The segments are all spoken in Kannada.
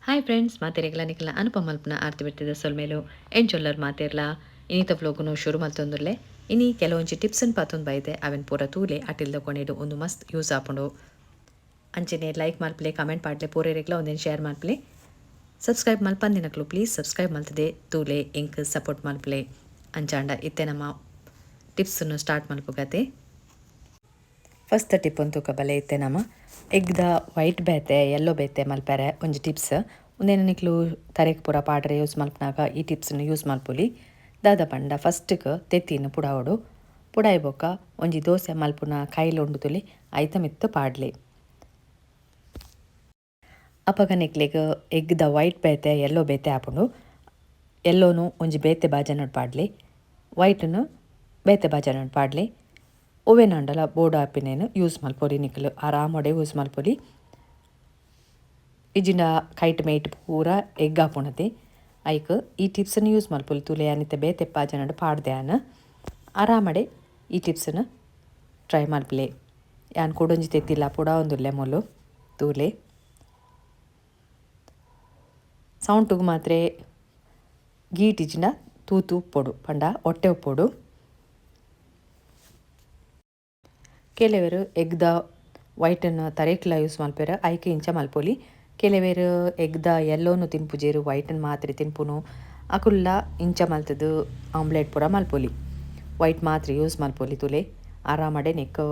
ಹಾಯ್ ಫ್ರೆಂಡ್ಸ್ ಮಾತೆರೆಗ್ಲ ನಿಖಲ ಅನುಪಮ ಮಲ್ಪನ ಆರ್ತಿ ಬಿಡ್ತಿದ್ದ ಸೊಲ್ಮೇಲು ಎಂಚೊಲ್ಲರ್ ಮಾತೆರ್ಲ ಇನ್ನಿತ ವ್ಲೋಗುನು ಶುರು ಮಲ್ತೊಂದುರ್ಲೆ ಇನಿ ಕೆಲವೊಂಜಿ ಟಿಪ್ಸನ್ ಪಾತೊಂದು ಬೈದೆ ಅವೆನ್ ಪೂರ ತೂಲೆ ಅಟಿಲ್ದ ಕೊನೆಡು ಒಂದು ಮಸ್ತ್ ಯೂಸ್ ಆಪುಂಡು ಅಂಚೆನೆ ಲೈಕ್ ಮಲ್ಪಲೆ ಕಮೆಂಟ್ ಪಾಡ್ಲೆ ಪೂರೆರೆಗ್ಲ ಒಂದೇನು ಶೇರ್ ಮಲ್ಪಲೆ ಸಬ್ಸ್ಕ್ರೈಬ್ ಮಲ್ಪಂದಿನಕ್ಲು ಪ್ಲೀಸ್ ಸಬ್ಸ್ಕ್ರೈಬ್ ಮಲ್ತದೆ ತೂಲೆ ಇಂಕ್ ಸಪೋರ್ಟ್ ಮಲ್ಪಲೆ ಅಂಚಾಂಡ ಇತ್ತೆ ನಮ್ಮ ಟಿಪ್ಸನ್ನು ಸ್ಟಾರ್ಟ್ ಮಲ್ಪುಗತೆ ಫಸ್ಟ್ ಟಿಪ್ ಅಂತೂ ಬಲೆ ಇತ್ತೆ ನಮ್ಮ ಎಗ್ದ ವೈಟ್ ಬೇತೆ ಯೆಲ್ಲೋ ಬೇತೆ ಮಲ್ಪೆರೆ ಒಂಜಿ ಟಿಪ್ಸ್ ಒಂದೇನು ನಿಕ್ಲು ತರೆಕ್ ಪೂರ ಪಾಡ್ರೆ ಯೂಸ್ ಮಲ್ಪನಾಗ ಈ ಟಿಪ್ಸನ್ನು ಯೂಸ್ ಮಲ್ಪೊಲಿ ದಾದ ಪಂಡ ಫಸ್ಟ್ಗೆ ತೆತ್ತಿನ ಪುಡಾವಡು ಪುಡಾಯಿ ಒಂಜಿ ದೋಸೆ ಮಲ್ಪುನ ಕೈಲು ಉಂಡುತುಲಿ ಐತ ಮಿತ್ತು ಪಾಡ್ಲಿ ಅಪಗ ನಿಕ್ಲಿಗೆ ಎಗ್ದ ವೈಟ್ ಬೇತೆ ಯೆಲ್ಲೋ ಬೇತೆ ಆಪುಂಡು ಯೆಲ್ಲೋನು ಒಂಜಿ ಬೇತೆ ಬಾಜನಡ್ ಪಾಡ್ಲಿ ವೈಟನ್ನು ಬೇತೆ ಬಾಜನಡ್ ಪಾಡ್ಲಿ ಓವೆನ್ ಅಂಡಲ ಬೋರ್ಡ್ ಆಪಿನೇನು ಯೂಸ್ ಮಲ್ಪೊಲಿ ನಿಕ್ಲು ಆರಾಮೊಡೆ ಯೂಸ್ ಮಲ್ಪೊಲಿ ಇಜಿಂಡ ಕೈಟ್ ಮೇಯ್ಟ್ ಪೂರ ಎಗ್ ಆಪುಣತೆ ಐಕ್ ಈ ಟಿಪ್ಸನ್ನು ಯೂಸ್ ಮಲ್ಪೊಲಿ ತೂಲೆ ಅನಿತ ಬೇತೆ ಪಾಜನಡ್ ಪಾಡ್ದೆ ಆನ ಆರಾಮಡೆ ಈ ಟಿಪ್ಸನ್ನು ಟ್ರೈ ಮಲ್ಪಲೆ ಯಾನ್ ಕೊಡೊಂಜಿ ತೆತ್ತಿಲ್ಲ ಪುಡ ಒಂದುಲ್ಲೆ ಮೊಲು ತೂಲೆ ಸೌಂಟುಗು ಮಾತ್ರ ಗೀಟಿಜಿಂಡ ತೂತು ಉಪ್ಪೊಡು ಪಂಡ ಹೊಟ್ಟೆ ಉಪ್ಪೊಡು ಕೆಲವರು ಎಗ್ದ ವೈಟನ್ನು ತರೇಕ್ಲ ಯೂಸ್ ಮಲ್ಪೆರ ಐಕೆ ಇಂಚ ಮಲ್ಪೊಲಿ ಕೆಲವರು ಎಗ್ದ ಯೆಲ್ಲೋನು ತಿನ್ಪುಜೇರು ವೈಟನ್ನು ಮಾತ್ರ ತಿನ್ಪುನು ಅಕುಲ್ಲ ಇಂಚ ಮಲ್ತದು ಆಮ್ಲೆಟ್ ಪೂರ ಮಲ್ಪೊಲಿ ವೈಟ್ ಮಾತ್ರ ಯೂಸ್ ಮಲ್ಪೊಲಿ ತುಲೆ ಆರಾಮಡೆ ನೆಕ್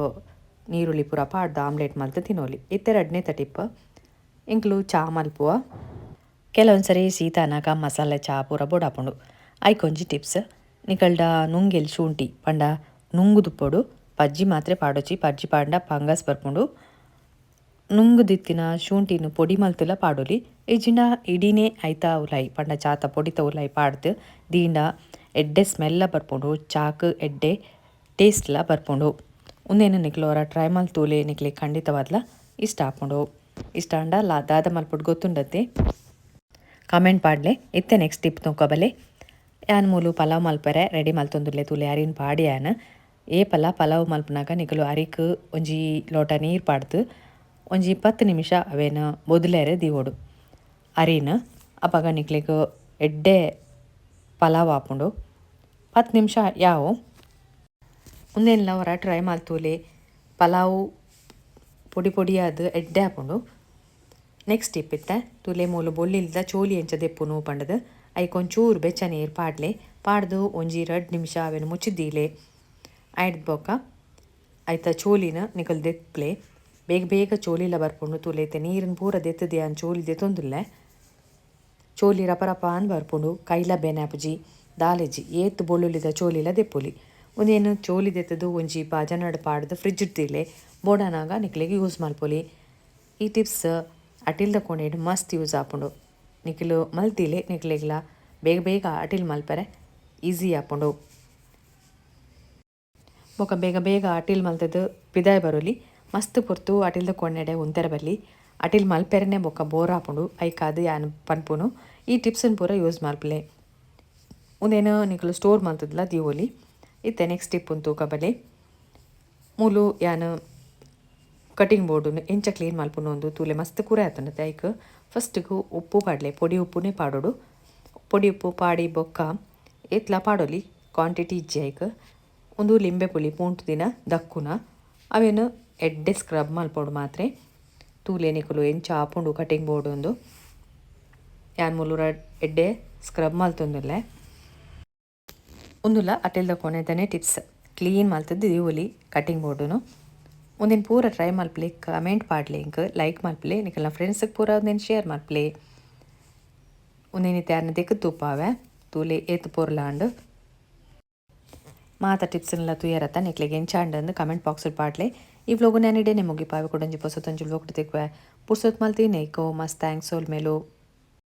ನೀರುಳ್ಳಿ ಪೂರ ಪಾಡ್ದು ಆಮ್ಲೆಟ್ ಮಲ್ತು ತಿನ್ನೋಲಿ ಇತ್ತೆರಡನೇ ಟಿಪ್ ಇಂಕ್ಲು ಚಾ ಮಲ್ಪುವ ಕೆಲವೊಂದ್ಸರಿ ಸೀತಾನಾಗ ಮಸಾಲೆ ಚಾ ಪೂರ ಬೋಡಾಪುಂಡು ಐಕೊಂಜಿ ಟಿಪ್ಸ್ ನಿಕಲ್ಡ ನುಂಗೆಲ್ ಶುಂಠಿ ಪಂಡ ನುಂಗುದುಪ್ಪೊಡು ಪಜ್ಜಿ ಮಾತ್ರ ಪಾಡೊಚ್ಚಿ ಪಜ್ಜಿ ಪಾಂಡ ಪಂಗಸ್ ಬರ್ಪುಂಡು ನುಂಗುದಿತ್ತಿನ ಶುಂಠಿನ ಪೊಡಿ ಮಲ್ತುಲ ಪಾಡೊಲಿ ಇಜಿಂಡ ಇಡೀನೇ ಐತ ಉಲಾಯಿ ಪಂಡ ಚಾತ ಪೊಡಿತ ಉಲಾಯಿ ಪಾಡ್ದು ದೀಂಡ ಎಡ್ಡೆ ಸ್ಮೆಲ್ಲ ಬರ್ಪುಂಡು ಚಾಕ್ ಎಡ್ಡೆ ಟೇಸ್ಟ್ಲ ಬರ್ಪುಂಡು ಒಂದೇನು ನಿಕ್ಲೋರ ಟ್ರೈ ಮಲ್ತೂಲೆ ನಿಕ್ಲಿ ಖಂಡಿತವಾದ್ಲ ಇಷ್ಟ ಆಪುಂಡು ಇಷ್ಟ ಅಂಡ ದಾದ ಮಲ್ಪುಡು ಗೊತ್ತುಂಡತ್ತೆ ಕಮೆಂಟ್ ಪಾಡ್ಲೆ ಇತ್ತೆ ನೆಕ್ಸ್ಟ್ ಟಿಪ್ ತೊಂಕೊಬಲೆ ಯಾನ್ ಮೂಲು ಪಲಾವ್ ಮಲ್ಪರೆ ರೆಡಿ ಮಲ್ತೊಂದುಲ್ಲೆ ತೂಲೆ ಯಾರಿನ ಪಾಡಿ ಯಾನ್ ಪಲಾವ್ ಮಲ್ಪನಾಗ ನಿಕಲು ಅರಿಕ್ ಒಂಜಿ ಲೋಟ ನೀರು ಪಾಡ್ದು ಒಂಜಿ 10 ನಿಮಿಷ ಅವೇನು ಬೊದಲೇರೆ ದೀವೋಡು ಅರಿನ ಅಪಗ ನಿಕ್ಲಿಗೆ ಎಡ್ಡೆ ಪಲಾವ್ ಆಪುಂಡು 10 ನಿಮಿಷ ಯಾವು ಒಂದೇನಿಲ್ಲ ಅವರ ಟ್ರೈ ಮಲ್ತೂಲೆ ಪಲಾವು ಪೊಡಿ ಪೊಡಿಯಾದ ಎಡ್ಡೆ ಆಪುಂಡು ನೆಕ್ಸ್ಟ್ ಟಿಪ್ ಇತ್ತೆ ತೂಲೆ ಮೂಲು ಬೊಳ್ಳಿಲ್ದ ಚೋಲಿ ಎಂಚ ದೆಪ್ಪುನು ಪಂಡದು ಐಕೊಂಚೂರು ಬೆಚ್ಚ ನೀರು ಪಾಡ್ಲೆ ಪಾಡ್ದು ಒಂಜಿ 2 ನಿಮಿಷ ಅವೇನು ಮುಚ್ಚಿದ್ದೀಲೆ ಆಯ್ದು ಬೋಕ ಆಯ್ತಾ ಚೋಲಿನ ನಿಕಲ್ ದೆತ್ಪ್ಲೆ ಬೇಗ ಬೇಗ ಚೋಲಿಲ ಬರ್ಪುಂಡು ತೂಲೈತೆ ನೀರಿನ ಪೂರ ದೆತ್ತದೆ ಅನ್ ಚೋಲಿ ದೆತ್ತೊಂದುಲ್ಲೆ ಚೋಲಿ ರಪರಪ ಅನ್ ಬರ್ಪುಂಡು ಕೈಲ ಬೆನಾಪುಜಿ ದಾಲೆಜಿ ಏತ್ ಬೊಳ್ಳುಲಿದ ಚೋಲಿಲ ದೆಪ್ಪುಲಿ ಒಂದೇನು ಚೋಲಿ ದೆತ್ತದು ಒಂಜಿ ಬಾಜನಡ್ ಪಾಡ್ದು ಫ್ರಿಜ್ ಇಡ್ತಿಲೆ ಬೋಡನಾಗ ನಿಕ್ಲಿಗೆ ಯೂಸ್ ಮಲ್ಪೊಲಿ ಈ ಟಿಪ್ಸ್ ಅಟಿಲ್ದ ಕೊನೆಡು ಮಸ್ತ್ ಯೂಸ್ ಆಪುಂಡು ನಿಖಿಲು ಮಲ್ತಿಲೆ ನಿಕ್ಲಿಗ್ಲ ಬೇಗ ಬೇಗ ಅಟಿಲ್ ಮಲ್ಪರೆ ಈಸಿ ಆಪುಂಡು ಬೊಕ ಬೇಗ ಬೇಗ ಅಟಿಲ್ ಮಲ್ತದ್ದು ಪಿದಾಯ್ ಬರೋಲಿ ಮಸ್ತ್ ಪೊರ್ತು ಅಟಿಲ್ದ ಕೊಣ್ಣೆಡೆ ಉಂತೆರ ಬಲ್ಲಿ ಅಟಿಲ್ ಮಲ್ಪೆರನೆ ಬೊಕ ಬೋರ್ ಆಪುಂಡು ಐಕಾದು ಯಾನ್ ಪನ್ಪುನು ಈ ಟಿಪ್ಸನ್ನು ಪೂರ ಯೂಸ್ ಮಲ್ಪಲೆ ಒಂದೇನು ನಿಕಲು ಸ್ಟೋರ್ ಮಲ್ತದ್ಲ ದೀವೋಲಿ ಇತ್ತೆ ನೆಕ್ಸ್ಟ್ ಟಿಪ್ ಉಂತು ಕಬಲೆ ಮೂಲು ಯಾನ್ ಕಟಿಂಗ್ ಬೋರ್ಡು ಎಂಚ ಕ್ಲೀನ್ ಮಲ್ಪುನು ಒಂದು ತೂಲೆ ಮಸ್ತ್ ಕೂರೆ ಆತಂಡತೆ ಐಕ್ ಫಸ್ಟಿಗೂ ಉಪ್ಪು ಪಾಡ್ಲೆ ಪೊಡಿ ಉಪ್ಪುನೇ ಪಾಡೋಡು ಪೊಡಿ ಉಪ್ಪು ಪಾಡಿ ಬೊಕ್ಕ ಏತ್ಲ ಪಾಡೋಲಿ ಕ್ವಾಂಟಿಟಿ ಇಜ್ಜಿ ಐಕ್ ಒಂದು ಲಿಂಬೆ ಪುಳಿ ಪೂಂಟು ದಿನ ದಕ್ಕುನ ಅವೇನು ಎಡ್ಡೆ ಸ್ಕ್ರಬ್ ಮಲ್ಪೋಡು ಮಾತ್ರ ತೂಲೆ ನಿಕುಲು ಎಂಚ ಆಪುಂಡು ಕಟಿಂಗ್ ಬೋರ್ಡ್ ಒಂದು ಯಾನ್ ಮೂಲೂರ ಎಡ್ಡೆ ಸ್ಕ್ರಬ್ ಮಲ್ತೊಂದುಲ್ಲೆ ಒಂದುಲ್ಲ ಅಟೆಲ್ದ ಕೊನೆದನೇ ಟಿಪ್ಸ್ ಕ್ಲೀನ್ ಮಲ್ತದ್ದು ದಿವಲಿ ಕಟಿಂಗ್ ಬೋರ್ಡುನು ಒಂದಿನ ಪೂರ ಟ್ರೈ ಮಲ್ಪಲೆ ಕಮೆಂಟ್ ಪಾಡ್ಲೆ ಇಂಕ್ ಲೈಕ್ ಮಲ್ಪಲೆ ನಿಕಲ್ನ ಫ್ರೆಂಡ್ಸ್ಗೆ ಪೂರ ಒಂದೇನು ಶೇರ್ ಮಲ್ಪಲೆ ಒಂದೇನಿತ್ತೆ ಯಾರನ್ನ ತೆಕ್ಕು ತೂಪಾವೆ ತೂಲೆ ಏತು ಪೊರ್ಲಾಂಡು ಮಾತ ಟಿಪ್ಸ್ನೆಲ್ಲ ತುಯರತ್ತ ನಿಕ್ಲಿಗೆ ಎಂಚಾಂಡಂದು ಕಮೆಂಟ್ ಬಾಕ್ಸಲ್ಲಿ ಪಾಡ್ಲೆ ಈ ವ್ಲೋಗು ನಾನಿಡೆ ಮುಗಿ ಪಾವೆ ಕೊಡಂಜಿ ಪೊಸೊತ್ತೊಂಜಿ ವ್ಲೋಗ್ ತೆಕ್ವೆ ಪುರ್ಸೊತ್ ಮಲ್ತಿ ನೇಕೋ ಮಸ್ತ್ ಥ್ಯಾಂಕ್ಸ್ ಸೋಲ್ ಮೇಲೋ